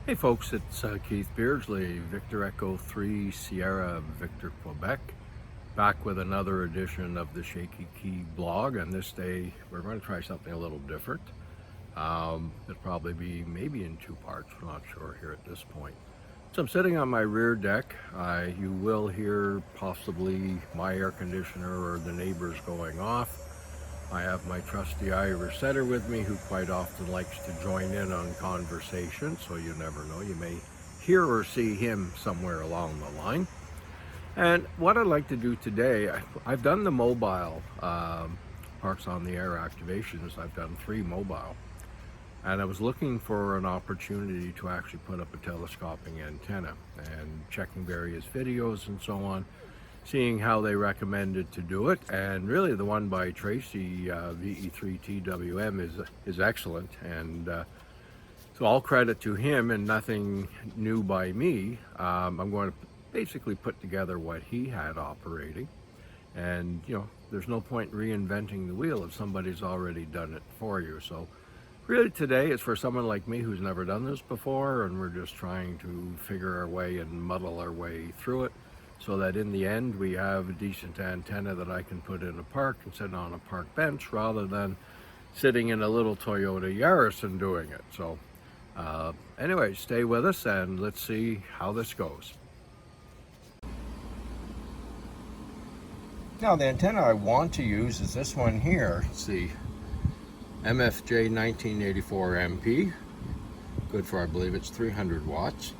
Hey folks, it's Keith Beardsley, Victor Echo 3 Sierra Victor Quebec, back with another edition of the Shaky blog, and this day we're going to try something a little different. It'll probably be maybe in two parts, we're not sure here at this point. So I'm sitting on my rear deck. You will hear possibly my air conditioner or the neighbors going off. I have my trusty Irish setter with me who quite often likes to join in on conversation, so you never know. You may hear or see him somewhere along the line. And what I'd like to do today, I've done the mobile parks on the air activations. I've done 3 mobile. And I was looking for an opportunity to actually put up a telescoping antenna and checking various videos and so on, seeing how they recommended to do it. And really the one by Tracy, VE3TWM, is excellent. And so all credit to him and nothing new by me. I'm going to basically put together what he had operating. And, you know, there's no point reinventing the wheel if somebody's already done it for you. So really today it's for someone like me who's never done this before, and we're just trying to figure our way and muddle our way through it, so that in the end we have a decent antenna that I can put in a park and sit on a park bench rather than sitting in a little Toyota Yaris and doing it. So anyway, stay with us and let's see how this goes. Now the antenna I want to use is this one here. It's the MFJ 1984 MP. Good for, I believe it's 300 watts.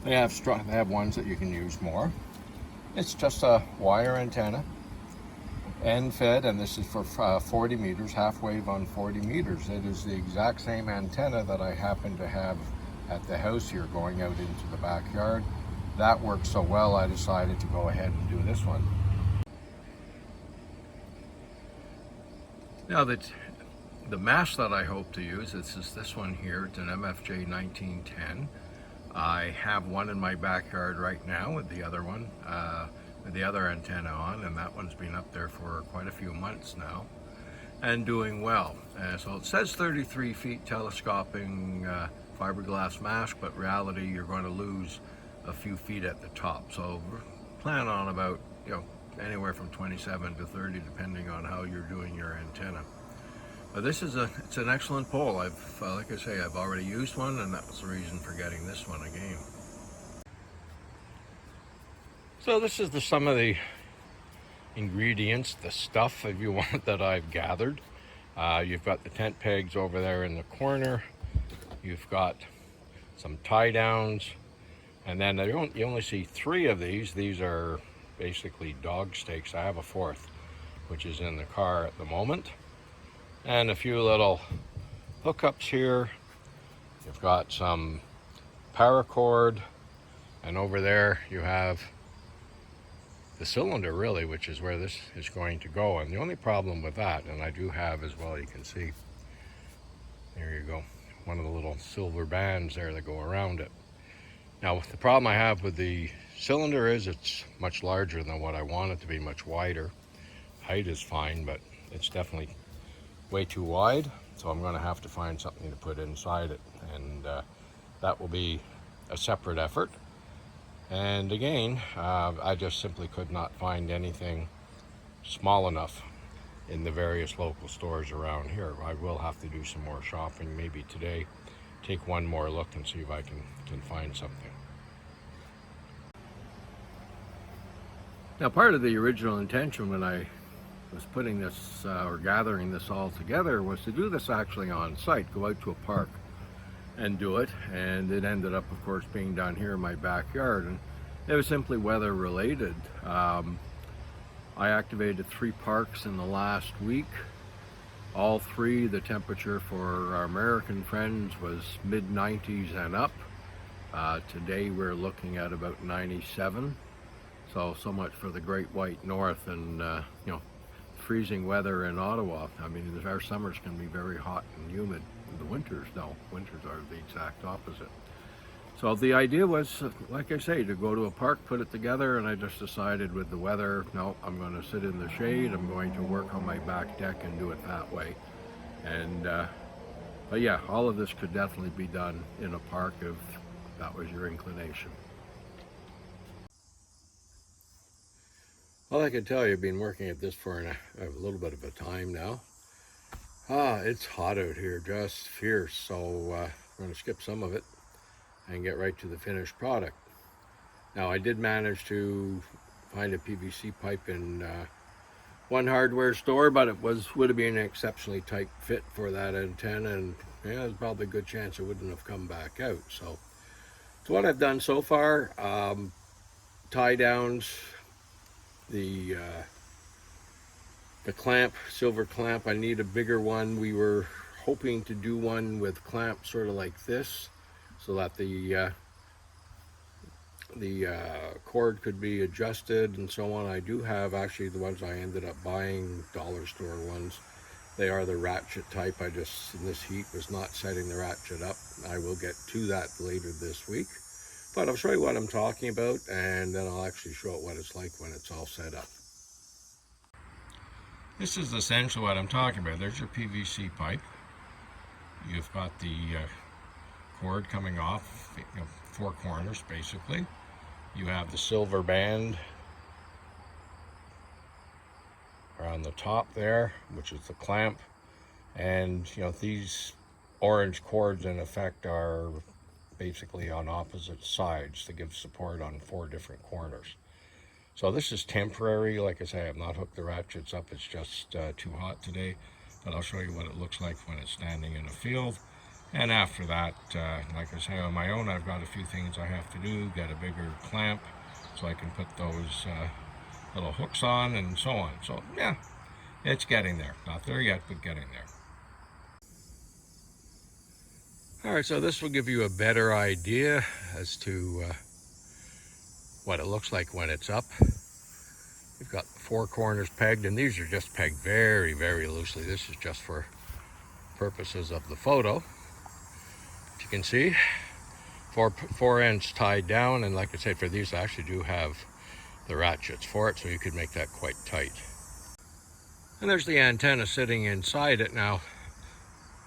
They have ones that you can use more. It's just a wire antenna, end fed, and this is for 40 meters, half wave on 40 meters. It is the exact same antenna that I happen to have at the house here going out into the backyard. That worked so well I decided to go ahead and do this one. Now the mast that I hope to use is this one here. It's an MFJ 1910. I have one in my backyard right now with the other one, with the other antenna on, and that one's been up there for quite a few months now and doing well. So it says 33 feet telescoping fiberglass mast, but reality you're going to lose a few feet at the top. So plan on about, you know, anywhere from 27 to 30 depending on how you're doing your antenna. But this is it's an excellent pole. Like I say, I've already used one, and that was the reason for getting this one again. So this is some of the ingredients, the stuff, if you want, that I've gathered. You've got the tent pegs over there in the corner. You've got some tie downs, and then you only see 3 of these. These are basically dog stakes. I have a 4th, which is in the car at the moment. And a few little hookups here. You've got some paracord, and over there you have the cylinder, really, which is where this is going to go. And the only problem with that, and I do have as well, you can see, there you go, one of the little silver bands there that go around it. Now the problem I have with the cylinder is it's much larger than what I want it to be, much wider. Height is fine, but it's definitely way too wide, so I'm going to have to find something to put inside it, and that will be a separate effort. And again, I just simply could not find anything small enough in the various local stores around here. I will have to do some more shopping maybe today, take one more look and see if I can find something. Now part of the original intention when I was putting this or gathering this all together was to do this actually on site, go out to a park and do it, and it ended up of course being down here in my backyard, and it was simply weather related. I activated 3 parks in the last week. All 3, the temperature for our American friends was mid-90s and up. Today we're looking at about 97. So much for the Great White North and you know, freezing weather in Ottawa. I mean, our summers can be very hot and humid. The winters, no. Winters are the exact opposite. So the idea was, like I say, to go to a park, put it together, and I just decided with the weather, no, I'm going to sit in the shade. I'm going to work on my back deck and do it that way. And But yeah, all of this could definitely be done in a park if that was your inclination. Well, I can tell you, I've been working at this for a little bit of a time now. It's hot out here, just fierce, so I'm going to skip some of it and get right to the finished product. Now, I did manage to find a PVC pipe in one hardware store, but it would have been an exceptionally tight fit for that antenna, and yeah, there's probably a good chance it wouldn't have come back out. So what I've done so far, tie downs, the clamp, silver clamp. I need a bigger one. We were hoping to do one with clamp sort of like this, so that the cord could be adjusted and so on. I do have actually the ones I ended up buying, dollar store ones. They are the ratchet type. I just, in this heat, was not setting the ratchet up. I will get to that later this week. But I'll show you what I'm talking about, and then I'll actually show it what it's like when it's all set up. This is essentially what I'm talking about. There's your PVC pipe. You've got the cord coming off, four corners basically. You have the silver band around the top there, which is the clamp. And these orange cords in effect are basically on opposite sides to give support on four different corners. So this is temporary. Like I say, I've not hooked the ratchets up. It's just too hot today. But I'll show you what it looks like when it's standing in a field. And after that, like I say, on my own, I've got a few things I have to do. Get a bigger clamp so I can put those little hooks on and so on. So yeah, it's getting there. Not there yet, but getting there. All right, so this will give you a better idea as to what it looks like when it's up. You've got four corners pegged, and these are just pegged very, very loosely. This is just for purposes of the photo. As you can see, four ends tied down, and like I said, for these I actually do have the ratchets for it, so you could make that quite tight. And there's the antenna sitting inside it now,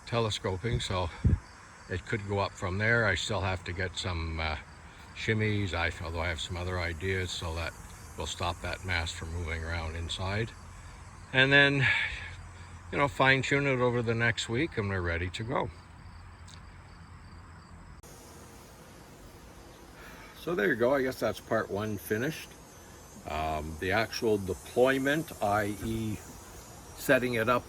telescoping, so it could go up from there. I still have to get some shimmies, although I have some other ideas, so that will stop that mast from moving around inside. And then, fine tune it over the next week, and we're ready to go. So there you go. I guess that's part one finished. The actual deployment, i.e. setting it up,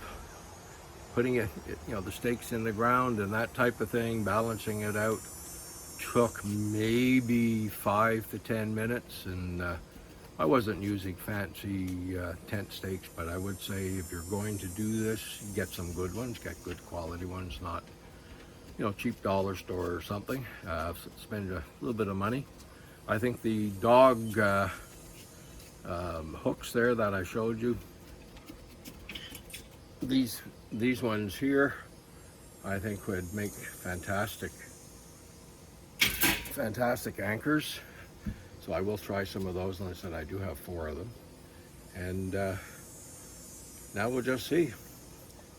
putting it, the stakes in the ground and that type of thing, balancing it out, took maybe 5 to 10 minutes. And I wasn't using fancy tent stakes, but I would say if you're going to do this, get some good ones, get good quality ones, not cheap dollar store or something. Spend a little bit of money. I think the dog hooks there that I showed you, these ones here, I think would make fantastic anchors. So I will try some of those, and I said I do have 4 of them. And now we'll just see.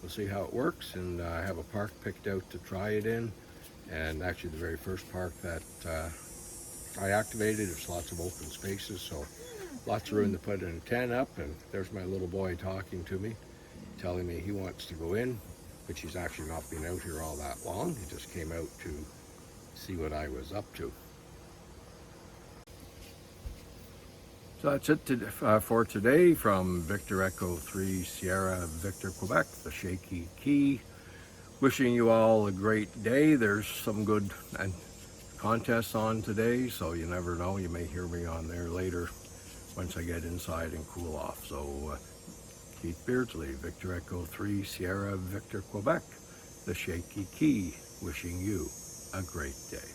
We'll see how it works, and I have a park picked out to try it in. And actually the very first park that I activated, there's lots of open spaces, so lots of room to put an antenna up. And there's my little boy talking to me, telling me he wants to go in, which he's actually not been out here all that long. He just came out to see what I was up to. So that's it for today from Victor Echo 3 Sierra Victor Quebec, the Shaky Key. Wishing you all a great day. There's some good contests on today, so you never know. You may hear me on there later once I get inside and cool off. So Keith Beardsley, Victor Echo 3 Sierra Victor Quebec, the Shaky Key, wishing you a great day.